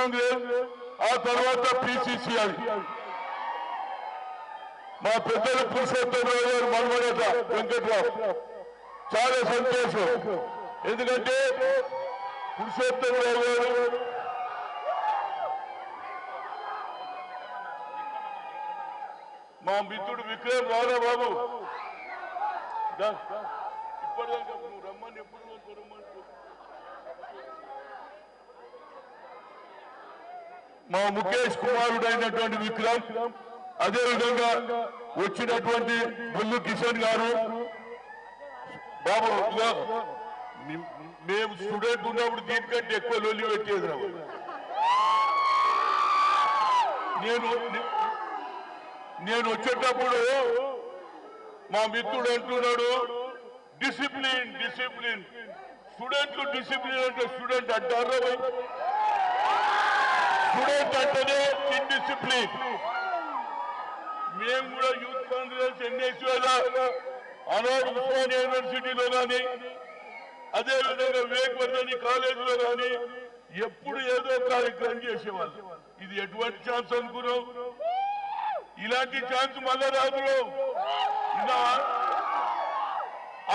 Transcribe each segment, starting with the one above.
కాంగ్రెస్, ఆ తర్వాత పిసిసిఐ. మా పెద్దలు పురుషోత్తమరావు గారు మనవడట వెంకట్రావు. చాలా సంతోషం. ఎందుకంటే పురుషోత్తమరావు గారు మా మిత్రుడు విక్రమ్ రారా బాబు, ఇప్పటిదాకా నువ్వు రమ్మని ఎప్పుడు రమ్మని మా ముఖేష్ కుమారుడైనటువంటి విక్రమ్, అదేవిధంగా వచ్చినటువంటి బుల్లు కిషన్ గారు. బాబు మేము స్టూడెంట్ ఉన్నప్పుడు దీనికంటే ఎక్కువ లొల్లి పెట్టేది రావు. నేను వచ్చేటప్పుడు మా మిత్రుడు అంటున్నాడు డిసిప్లిన్ డిసిప్లిన్. స్టూడెంట్లు డిసిప్లిన్ అంటే స్టూడెంట్ అంటారు, స్టూడెంట్ అంటేనే ఇన్డిసిప్లిన్. మేము కూడా యూత్ కాంగ్రెస్ ఎన్ఎస్యూలో ఆనాడు ఉస్మానియా యూనివర్సిటీలో కానీ అదేవిధంగా వివేకవర్ధని కాలేజీలో కానీ ఎప్పుడు ఏదో కార్యక్రమం చేసేవాళ్ళు. ఇది ఎటువంటి ఛాన్స్ అనుకున్నాం? ఇలాంటి ఛాన్స్ మళ్ళా రాదు.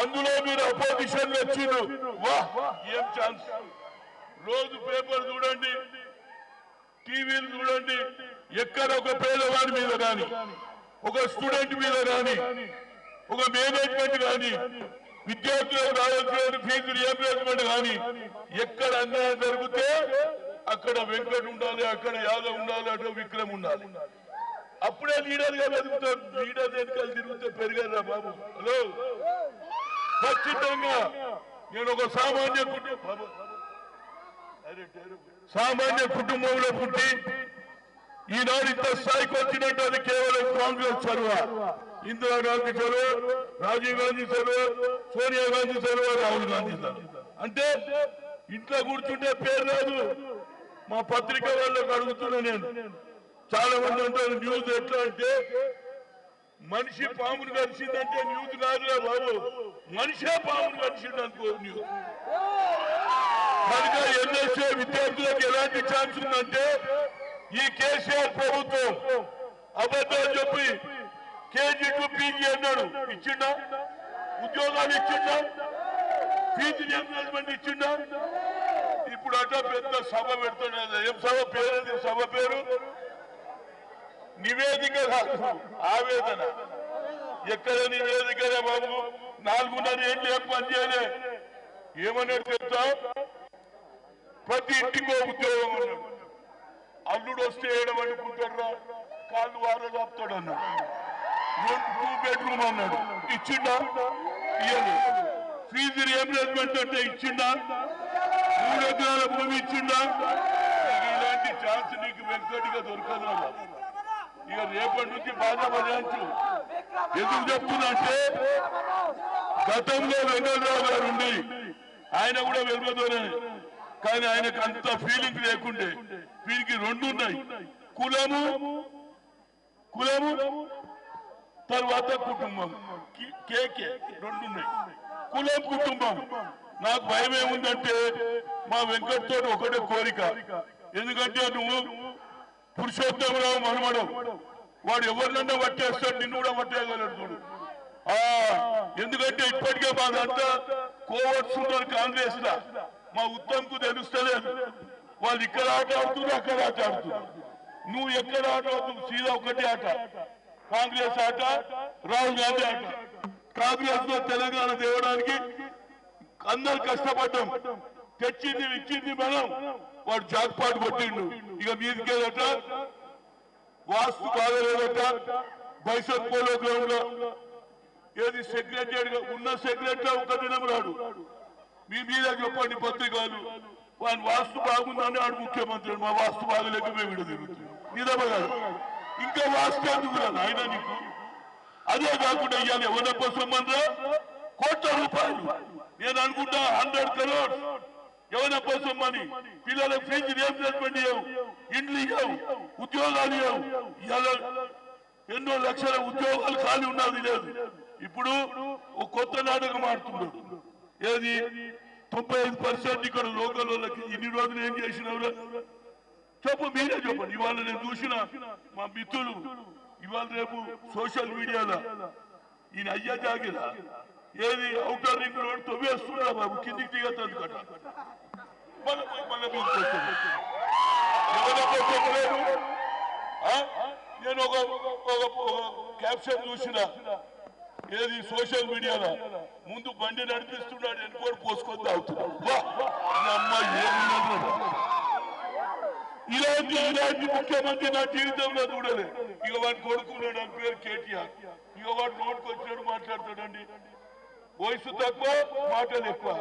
అందులో మీరు అపోజిషన్ వచ్చిండ్రు, వాహ్ ఏం ఛాన్స్. రోజు పేపర్ చూడండి, టీవీలు చూడండి, ఎక్కడ ఒక పేదవాడి మీద కానీ, ఒక స్టూడెంట్ మీద కానీ, ఒక మేనేజ్మెంట్ కానీ, విద్యార్థులకు రావాల్సిన ఫీజు రియంబర్స్మెంట్ కానీ ఎక్కడ అన్యాయం జరిగితే అక్కడ వెంకట్ ఉండాలి, అక్కడ యాదవ్ ఉండాలి, అటు విక్రమ్ ఉండాలి. అప్పుడే లీడర్ గా ఎదుగుతారు. లీడర్ వెనకాల తిరిగితే పెరిగారా బాబు? హలో, ఖచ్చితంగా నేను ఒక సామాన్య కుటుంబంలో పుట్టి ఈనాడు ఇంత స్థాయికి వచ్చినట్టు అది కేవలం కాంగ్రెస్ చొరవ. ఇందిరాగాంధీ చొరవ, రాజీవ్ గాంధీ చొరవ, సోనియా గాంధీ చొరవ, రాహుల్ గాంధీ చొరవ. అంటే ఇంట్లో కూర్చుంటే పేరు రాదు. మా పత్రిక వాళ్ళకి అడుగుతున్నా నేను. చాలా మంది అంటారు న్యూస్ ఎట్లా అంటే మనిషి పామును కలిసిందంటే న్యూస్ కాదురా బాబు, మనిషే పామును కలిసింది అనుకో న్యూస్. కనుక ఎన్ఎస్ఏ విద్యార్థులకు ఎలాంటి ఛాన్స్ ఉందంటే ఈ కేసీఆర్ ప్రభుత్వం అబద్ధాలు చెప్పి కేజీ టు పీజీ అన్నాడు, ఇచ్చిండా? ఉద్యోగాలు ఇచ్చిండా? ఫీజు రియంబర్స్మెంట్ ఇచ్చిండా? ఇప్పుడు అట పెద్ద సభ పెడుతున్నాడు. ఏం సభ పేరు? సభ పేరు నివేదిక కాదు, ఆవేదన. ఎక్కడ నివేదికనే బాబు? 4.5 ఏళ్ళు ఏం పని చేయలే. ఏమన్నాడు చెప్తా? ప్రతి ఇంటికో ఉద్యోగం అన్నాడు. అల్లుడు వస్తే ఏడమనుకుంటారా, కాళ్ళు వారదాపుతాడు అన్నాడు. 2 బెడ్రూమ్ అన్నాడు, ఇచ్చిండా? ఇయ్యలేదు. ఫీజు రియంబర్స్మెంట్ అంటే ఇచ్చిండా? 3 ఎకరాల భూమి ఇచ్చిండా? ఇలాంటి ఛాన్స్ నీకు వెంకటిగా దొరకదు. ఇక రేపటి నుంచి బాగా బజాయించు. ఎందుకు చెప్తున్నంటే గతంలో వెంకటరావు గారు ఉండి ఆయన కూడా వెలుగుతోనే, కానీ ఆయనకు అంత ఫీలింగ్ లేకుండే. వీరికి 2 ఉన్నాయి, కులము తర్వాత కుటుంబం. కేకే 2 ఉన్నాయి, కులం కుటుంబం. నాకు భయం ఏముందంటే మా వెంకట్ తోటి ఒకటే కోరిక. ఎందుకంటే నువ్వు పురుషోత్తమరావు మనమడం, వాడు ఎవరినన్నా పట్టేస్తాడు, నిన్ను కూడా పట్టేయగలడు చూడు. ఎందుకంటే ఇప్పటికే మాదంతా కోవర్ట్స్ ఉన్నారు కాంగ్రెస్ లా. మా ఉత్తమ్ కు తెలుస్తలేదు. వాళ్ళు ఇక్కడ ఆట ఆడుతున్నారు, అక్కడ ఆట ఆడుతున్నారు. నువ్వు ఎక్కడ ఆట ఆడుతున్నావు? సీదా ఒకటే ఆట, కాంగ్రెస్ ఆట, రాహుల్ గాంధీ ఆట. కాంగ్రెస్ లో తెలంగాణ తేవడానికి అందరు కష్టపడ్డాం, తెచ్చింది ఇచ్చింది మనం. వాడు జాక్పాట్ కొట్టిండు. ఇక మీదికేదట వాస్తు బాగలేదట. బైసన్ పోలో గ్రౌండ్ లో ఏది సెక్రటరీ ఉన్న సెక్రటరీ ఒక దినం రాడు. మీ మీద చెప్పండి పత్రికలు, వాని వాస్తు బాగుందని ఆడు ముఖ్యమంత్రి. మా వాస్తు బాగలేక మేము విడ తిరుగుతున్నాం. నిజమే కాదు? ఇంకా వాస్తు ఎందుకు రాదు ఆయన నీకు? అదే కాకుండా ఇవాళ ఎవరప్ప సంబంధం కోట్ల రూపాయలు. నేను అనుకుంటా 100 crores ఎవరప్ప సొమ్మని. పిల్లలకు ఫీజు రియంబర్స్మెంట్ ఇవ్వవు, ఇండ్లు ఇవ్వవు, ఉద్యోగాలు ఇవ్వవు. ఇవాళ ఎన్నో లక్షల ఉద్యోగాలు ఖాళీ ఉన్నది లేదు. ఇప్పుడు ఒక కొత్త నాటకం ఆడుతున్నాడు. ఏది 95% ఇక్కడ లోకల్ వాళ్ళకి. ఇన్ని రోజులు ఏం చేసినవరా? చెప్పు, మీరే చెప్పండి. ఇవాళ నేను చూసిన మా మిత్రులు ఇవాళ రేపు సోషల్ మీడియాలో ఈయన అయ్యా జాగిరా ఏది అవుటర్ రింగ్ రోడ్ తవ్వేస్తున్నా బాబు, కిందికి దిగతుంది కట నేను ఒక క్యాప్షన్ చూసిన ఏది సోషల్ మీడియాలో, ముందు బండి నడిపిస్తున్నాడు ఎన్కోడు పోసుకొని తాగుతున్నాడు. ఇలాంటి ముఖ్యమంత్రి నా జీవితంలో చూడలే. ఇక వాడి కొడుకున్నాడు, అని పేరు కేటీఆర్. ఇక వాడు నోటికి వచ్చినాడు మాట్లాడతాడండి. వయసు తక్కువ, మాటలు ఎక్కువ.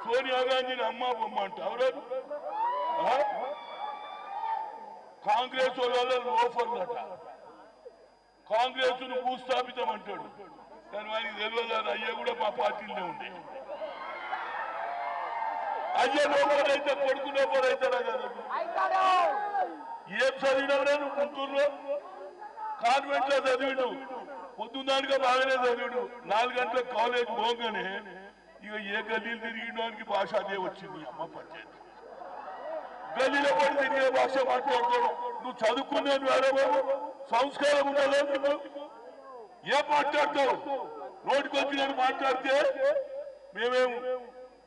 సోనియా గాంధీని అమ్మ బొమ్మ అంట. ఎవరు కాంగ్రెస్ వాళ్ళ లోఫర్లట. కాంగ్రెస్ ను భూస్థాపితం అంటాడు. కానీ వారికి తెలియదు, అయ్యా కూడా మా పార్టీలోనే ఉండే. అయ్యా లోపల అయితే కొడుకు లోపల అవుతారా కదా. ఏం చదివినావు నేను గుంటూరులో కాన్వెంట్ లో చదివిడు. పొద్దున్నాడుగా బాగానే చదివిడు. 4 గంటల కాలేజ్ పోగానే ఇక ఏ గల్లీలు తిరిగినోనికి భాష అదే వచ్చింది. అమ్మ పంచాయతీ గల్లీలో పడి తిరిగే భాష మాట్లాడతాడు. నువ్వు చదువుకున్నాను వేరే బాబు, సంస్కారం ఉండలేదు. ఏం మాట్లాడతావు? నోటికి వచ్చినట్టు మాట్లాడితే మేమేం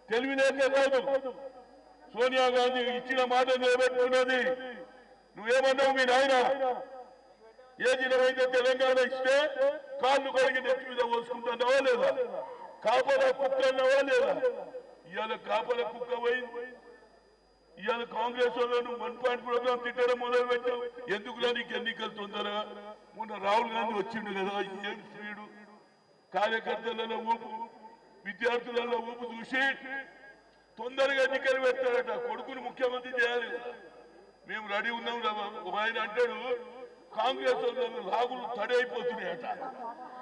తెలివిలేక కాదు. సోనియా గాంధీ ఇచ్చిన మాట నిలబెట్టుకున్నది. నువ్వేమన్నావు? మీ నాయన ఏ దినమైతే తెలంగాణ ఇస్తే కాళ్ళు కడిగి నెత్తి మీద పోసుకుంటున్నావా లేదా? కాపల కుక్క అన్నావా లేదా? ఇవాళ కాపల కుక్క పోయింది. ఇవాళ కాంగ్రెస్ వాళ్ళను 1 పాయింట్ ప్రోగ్రాం తిట్టడం మొదలు పెట్టావు. ఎందుకురా నీకు ఎన్నికలు తొందరగా? మొన్న రాహుల్ గాంధీ వచ్చిండు కదా, ఏం స్పీడు. కార్యకర్తలలో ఊపు, విద్యార్థులలో ఊపు చూసి తొందరగా ఎన్నికలు పెడతాడట. కొడుకును ముఖ్యమంత్రి చేయాలి. మేము రెడీ ఉన్నాం రా. ఒక ఆయన అంటాడు, కాంగ్రెస్ వాళ్ళు లాగులు తడి అయిపోతున్నాయట.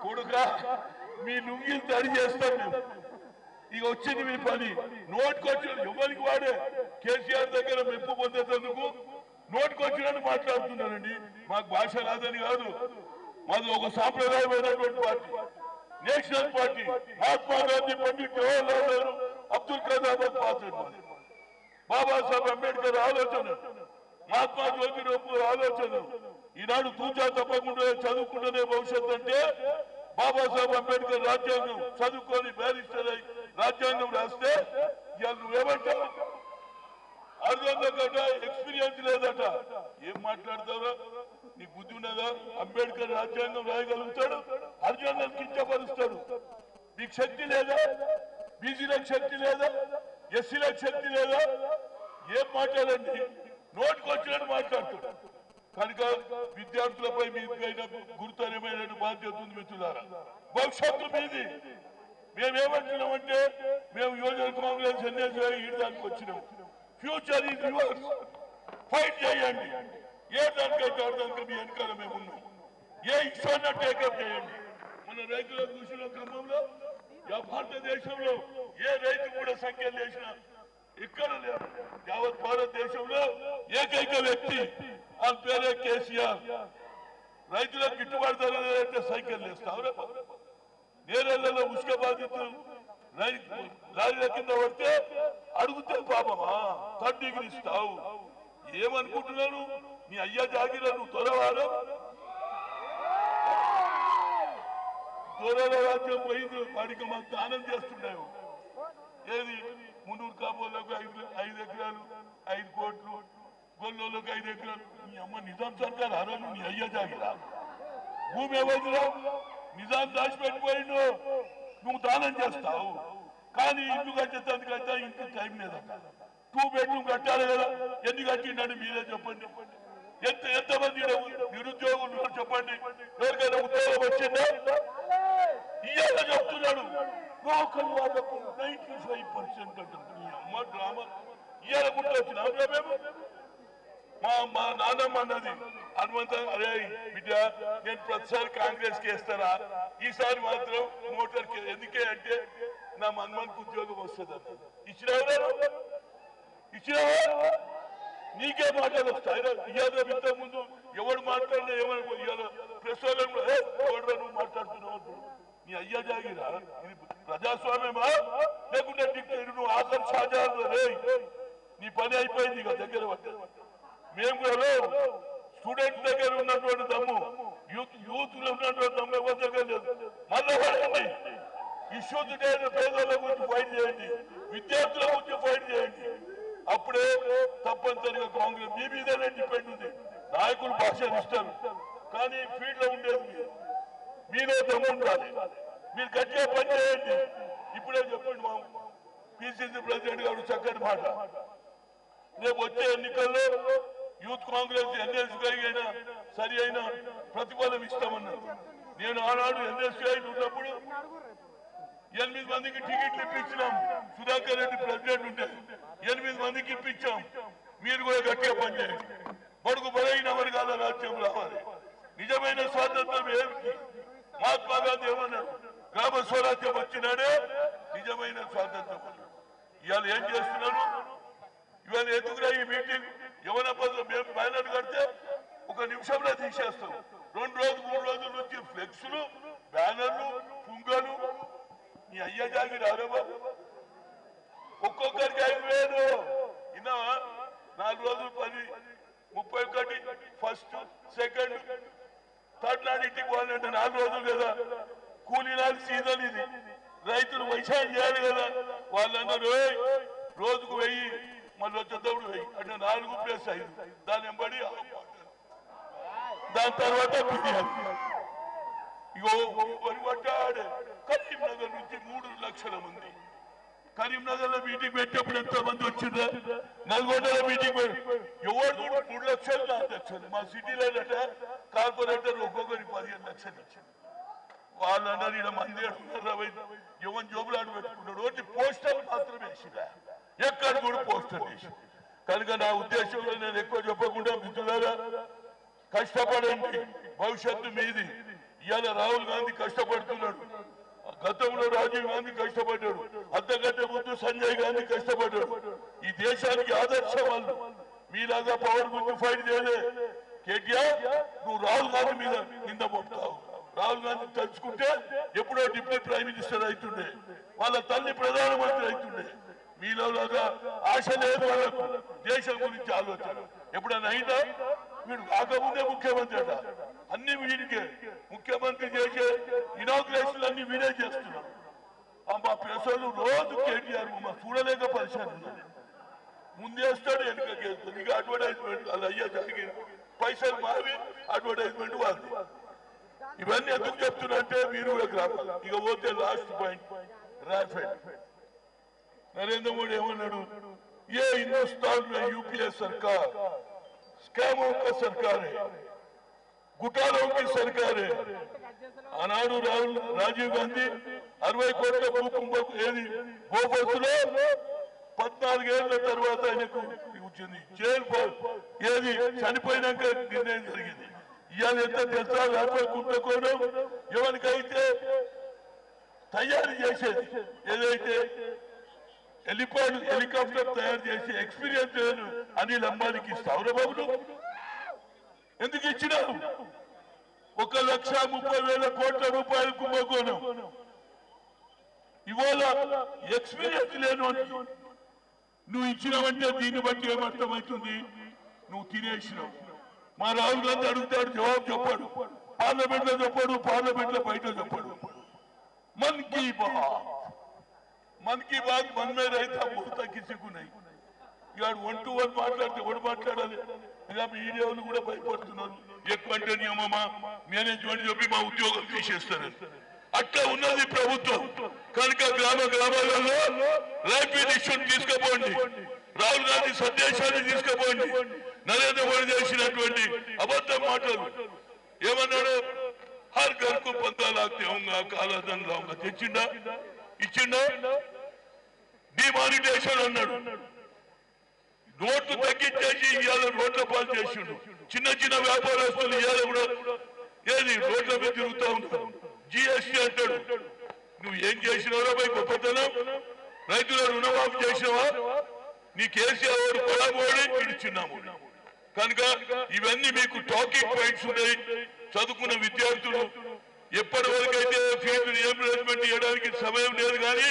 కొడుక, మీ లుంగిలు తడి చేస్తాం మేము. ఇక వచ్చింది మీ పని. నోటికొచ్చిన ఎవరికి వాడే కేసీఆర్ దగ్గర మెప్పు పొందేందుకు నోటికొచ్చినట్టు మాట్లాడుతున్నారండి. మాకు భాష రాదని కాదు, మాది ఒక సాంప్రదాయమైనటువంటి party, national party. Mahatma Gandhi, Pandit Jawaharlal Nehru, Abdul Kalam Azad, Babasaheb Ambedkar ఆలోచన, మహాత్మా జ్యోతిరావు ఆలోచన. ఈనాడు తూచా తప్పకుండా చదువుకుంటేనే భవిష్యత్తు అంటే బాబాసాహెబ్ అంబేద్కర్ రాజ్యాంగం చదువుకొని బ్యారిస్టర్ అయి రాజ్యాంగం రాస్తే ఇవాళ నువ్వేమంటావు? అర్థంగా ఎక్స్పీరియన్స్ లేదట. ఏం మాట్లాడతారా? నీ బుద్ధి ఉన్నదా? అంబేద్కర్ రాజ్యాంగం రాయగలుగుతాడు, అర్జునం కించపరుస్తాడు. మీకు శక్తి లేదా? బీసీలకు శక్తి లేదా? ఎస్సీలకు శక్తి లేదా? ఏం మాట్లాడండి? నోటికి వచ్చినట్టు మాట్లాడుతాడు. కనుక విద్యార్థులపై మీకైనా గురుతరమైన బాధ్యత ఉంది మిత్రులారా. భవిష్యత్తు మీది. మేమేమంటున్నామంటే మేము యువజన కాంగ్రెస్ ఎన్నేసానికి వచ్చినాం. Future is yours. ఫైట్ చేయండి. ఏ దానికైతే అర్థంగా మీ వెనకాల మేము ఉన్నాం. ఏ ఇష్టాన్ని టేకప్ చేయండి. మన రైతుల కృషిలో క్రమంలో భారతదేశంలో ఏ రైతు కూడా సంఖ్యలు చేసినా ఇక్కడ లేదు. యావత్ భారతదేశంలో ఏకైక వ్యక్తి అని పేరే కేసీఆర్. రైతులకు గిట్టుబాటు ధర లేదంటే సైకిల్ వేస్తావు. నేరేళ్లలో ఉష్క బాధితులు లారీల కింద పడితే అడుగుతే పాపమా 3rd డిగ్రీ ఇస్తావు. ఏమనుకుంటున్నాను? నీ అయ్యా జాగిరా నువ్వు త్వరవాడు. దూరాల రాజ్యం పోయింది. వాడికి మాకు దానం చేస్తున్నావు. ఏది మున్నూరు కాపోళ్ళకు 5 ఎకరాలు 5 కోట్లు, గొల్లోళ్ళకు 5 ఎకరాలు. నీ అమ్మ నిజాం సర్కార్ అరలు నీ అయ్యా జాగిరా. భూమి ఎవరిలో నిజాం దాచిపెట్టిపోయిండు. నువ్వు దానం చేస్తావు. కానీ ఇల్లు కట్టేందుకైతే ఇంటికి టైం లేదట. 2 బెడ్రూమ్ కట్టాలి కదా. ఎన్ని కట్టిండని మీరే చెప్పండి. ఎంతమంది నిరుద్యోగులు చెప్పండి. ఎవరికైనా ఉద్యోగం వచ్చిందా? ఇవాళ చెప్తున్నాడు లోకల్ వాళ్ళకు 95% అంటారు. నీ అమ్మ డ్రామా. ఇవాళ గుర్తు వచ్చినా మేము మా నాన్నమ్మ అన్నది హనుమంతం, అరే బిడ్డ నేను ప్రతిసారి కాంగ్రెస్ కి వేస్తారా, ఈసారి మాత్రం మోటార్ కి. ఎందుకే అంటే నా హనుమంతకు ఉద్యోగం వస్తుంది అన్న. ఇచ్చినావా? నీకే మాటలు వస్తాయి. ఇవాళ ఇంత ముందు ఎవడు మాట్లాడినా ఏమని ఇవాళ ప్రెస్ వాళ్ళని ఎవరు నువ్వు మాట్లాడుతున్నావు? నీ అయ్యా జాగిరా. ఇది ప్రజాస్వామ్యమా లేకుంటే నువ్వు ఆఖరి షాజహాన్ రే? నీ పని అయిపోయింది ఇక దగ్గర పడ్డది. మేము కూడా స్టూడెంట్స్ దగ్గర ఉన్నటువంటి దమ్ము యూత్ లో ఉన్నటువంటి దమ్ము ఎవరి దగ్గర లేదు. మళ్ళీ పడండి ఇష్యూస్ పేదల గురించి ఫైట్ చేయండి, విద్యార్థుల గురించి ఫైట్ చేయండి. అప్పుడే తప్పనిసరిగా కాంగ్రెస్ మీ మీదనే డిపెండ్ ఉంది. నాయకులు భాషను ఇస్తారు కానీ ఫీల్డ్ లో ఉండేది మీలో దమ్ము ఉండాలి. మీరు గట్టిగా పని చేయండి. ఇప్పుడే చెప్పండి మా పిసిసి ప్రెసిడెంట్ గారు చక్కటి మాట. రేపు వచ్చే ఎన్నికల్లో యూత్ కాంగ్రెస్ ఎన్ఎస్పీ అయినా సరి అయిన ప్రతిఫలం ఇస్తామన్నారు. నేను ఆనాడు ఎన్ఎస్పీ ఉన్నప్పుడు 8 మందికి టికెట్లు ఇప్పించినాం. సుధాకర్ రెడ్డి ప్రెసిడెంట్ ఉంటే 8 మందికి ఇప్పించాం. మీరు కూడా గట్టిగా పనిచేయండి. బడుగు బలైన వర్గాల రాజ్యం రావాలి. నిజమైన స్వాతంత్రం ఏమిటి? మహాత్మా గాంధీ ఏమన్నారు? గ్రామ స్వరాజ్యం వచ్చినాడే నిజమైన స్వాతంత్రం. ఇవాళ ఏం చేస్తున్నారు? ఇవాళ ఎందుకురా ఈ మీటింగ్? యవన పదవులు మేము బ్యానర్ కడితే 1 నిమిషంలో తీసేస్తాం. 2 రోజులు 3 రోజుల నుంచి ఫ్లెక్స్లు, బ్యానర్లు, పుంగలు. నీ అయ్య జాగి రారు బాబు. ఒక్కొక్కరికి 5,000 విన్నావా? 4 రోజులు 10, 31 ఫస్ట్, సెకండ్, థర్డ్ నాడు ఇంటికి పోవాలంటే 4 రోజులు కదా. కూలీ నాడు సీజన్ ఇది. రైతులు వైశాఖం చేయాలి కదా. వాళ్ళందరూ రోజుకు 1000 మళ్ళీ వచ్చేటప్పుడు 1000 అంటే 4+5 దాని వెంబడి దాని తర్వాత బిర్యానీ. ఇగో వరి పట్టాడే కరీంనగర్ నుంచి 3 లక్షల మంది. కరీంనగర్ లో మీటింగ్ పెట్టేప్పుడు ఎంత మంది వచ్చిందా? నల్గొండలో మీటింగ్ ఎవరు 3 లక్షలు 4 లక్షలు. మా సిటీలో కార్పొరేటర్ ఒక్కొక్కరికి 15 లక్షలు ఇచ్చింది. వాళ్ళందరూ ఇలా మంది ఎవరి జోబులు ఆడు పెట్టుకుంటాడు. ఒకటి పోస్టర్ మాత్రమే వేసిరా, ఎక్కడ కూడా పోస్టర్ వేసి. కనుక నా ఉద్దేశంలో నేను ఎక్కువ చెప్పకుండా మిత్రులారా కష్టపడండి, భవిష్యత్తు మీది. ఇవాళ రాహుల్ గాంధీ కష్టపడుతున్నాడు. గతంలో రాజీవ్ గాంధీ కష్టపడ్డాడు. అంతకంటే ముందు సంజయ్ గాంధీ కష్టపడ్డాడు. ఈ దేశానికి ఆదర్శం వాళ్ళు. మీలాగా పవర్ గురించి ఫైట్ చేయలే. కేటీఆర్ నువ్వు రాహుల్ గాంధీ మీద కింద పంపుతావు. రాహుల్ గాంధీ తలుచుకుంటే ఎప్పుడో డిప్యూటీ ప్రైమ్ మినిస్టర్ అవుతుండే, వాళ్ళ తల్లి ప్రధానమంత్రి అవుతుండే. మీలోగా ఆశ లేదు వాళ్ళకు, దేశం గురించి ఆలోచన. ఎప్పుడైనా అయినా వీడు కాకముందే ముఖ్యమంత్రి అట. అన్ని వీడికే ముఖ్యమంత్రి చేసే ఇనాగ్రేషన్ అన్ని వీడే చేస్తున్నాడు. మా ప్రజలు రోజు కేటీఆర్ మా చూడలేక పరిశాన్ ఉన్నారు. ముందేస్తాడు, వెనుకకేస్తాడు. ఇక అడ్వర్టైజ్మెంట్ అలా అయ్యా జరిగింది. పైసలు మావి, అడ్వర్టైజ్మెంట్ వాళ్ళు. ఇవన్నీ ఎందుకు చెప్తున్నంటే మీరు కూడా రావాలి. ఇక పోతే last point Rafale. Narendra Modi ఏమన్నాడు? ये हिंदुस्तान में यूपीए सरकार स्कैमों का सरकार है, घोटालों की सरकार है. ఆనాడు రాజీవ్ గాంధీ 60 కోట్ల భూకుంభం ఏది భూపస్తులో 14 ఏళ్ల తర్వాత ఆయనకు వచ్చింది జైలు. ఏది చనిపోయినాక నిర్ణయం జరిగింది. ఇవాళ ఎంత తెలుసా? 50 కుంభకోణం ఎవరికైతే తయారు చేసేది ఏదైతే హెలికాప్టర్ తయారు చేసి ఎక్స్పీరియన్స్ అనిల్ అంబానీకి ఇస్తావు బాబులు. ఎందుకు ఇచ్చినావు? 1,30,30,000 కోట్ల రూపాయల కుంభకోణం. ఇవాళ ఎక్స్పీరియన్స్ లేను నువ్వు ఇచ్చినావంటే దీన్ని బట్టి ఏమర్థమవుతుంది? నువ్వు తినేసినావు. మా రాహుల్ గాంధీ అడుగుతాడు, జవాబు చెప్పాడు. పార్లమెంట్ లో చెప్పాడు, పార్లమెంట్ లో బయట చెప్పాడు. मन की बात मन में रहता बोलता किसी को नहीं. ఇవాడు 1 to 1 మాట్లాడితే ఎవడు మాట్లాడాలి? ఇలా మీడియాలు కూడా భయపడుతున్నారు. ఎక్కువంటే నియమమా మేనేజ్మెంట్ చెప్పి మా ఉద్యోగం తీసేస్తారని. అట్లా ఉన్నది ప్రభుత్వం. కనుక గ్రామాలలో ర్యాపిడ్ ఇష్యూని తీసుకుపోండి. రాహుల్ గాంధీ సందేశాన్ని తీసుకుపోండి. నరేంద్ర మోడీ చేసినటువంటి అబద్ధం మాటలు ఏమన్నాడు? హర్ ఘర్ కు 15 लाख देऊंगा, काला धन लाऊंगा. తెచ్చిండా? ఇచ్చిండా? డిమానిటేషన్ అన్నాడు. నోట్లు తగ్గించేసి ఇవాళ రోడ్ల పాలు చేసిండు. చిన్న చిన్న వ్యాపారస్తులు ఇవాళ కూడా ఏది రోడ్ల మీద తిరుగుతా ఉంటారు. జిఎస్టీ అంటాడు. నువ్వు ఏం చేసినావా పోయి గొప్పతనం? రైతుల రుణమాఫీ చేసినావా? నీ కేసీఆర్ పొడబోడి ఇడిచిన్నాము. కనుక ఇవన్నీ మీకు టాకింగ్ పాయింట్స్ ఉన్నాయి. చదువుకున్న విద్యార్థులు ఎప్పటి వరకైతే ఫీజు రియంబర్స్మెంట్ చేయడానికి సమయం లేదు. కానీ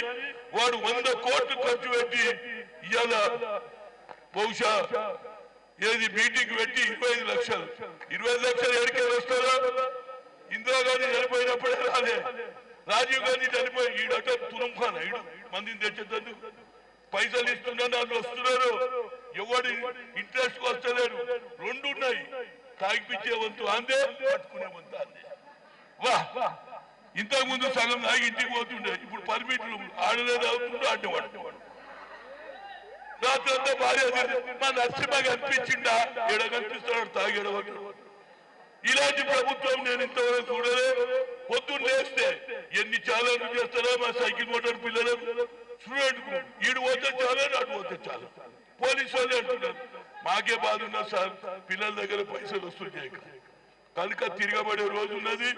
వాడు 100 కోట్లు ఖర్చు పెట్టి ఇవాళ బహుశా ఏది మీటింగ్ పెట్టి 25 లక్షలు 25 లక్షలు ఎడికే వస్తారో ఇందిరాగాంధీ చనిపోయినప్పుడే రాలే రాజీవ్ గాంధీ చనిపోయి ఈడట తురుంఖాన్ ఈడు మందిని తెచ్చేందుకు పైసలు ఇస్తున్నారు వాళ్ళు వస్తున్నారు ఎవడి ఇంట్రెస్ట్ వస్తలేరు రెండు ఉన్నాయి తాగిపించే వంతు అందే పట్టుకునే వంతు అందే వా ఇంతకు ముందు సగం తాగి ఇంటికి పోతుండే ఇప్పుడు పర్మిట్లు ఆడలేదు అవుతుండే అడ్డవాడు రాత్రి అంతా భార్య మా నరసింహ కనిపించిండా ఎడ కనిపిస్తున్నాడు తాగేడవాడు ఇలాంటి ప్రభుత్వం నేను ఇంతవరకు చూడలేదు పొద్దున్న లేస్తే ఎన్ని ఛాలెంజ్ చేస్తారో మా సైకిల్ మోటార్ పిల్లలు స్టూడెంట్ ఈడు పోతే చాలు అటు పోతే చాలు పోలీసు వాళ్ళు అంటున్నారు మాకే బాధ ఉన్నా సార్ పిల్లల దగ్గర పైసలు వస్తున్నాయి కనుక తిరగబడే రోజు ఉన్నది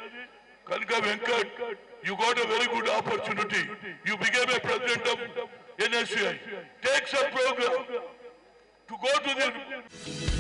కనుక Venkat you got a very good opportunity you became a president of NSCI. Take some program to go to the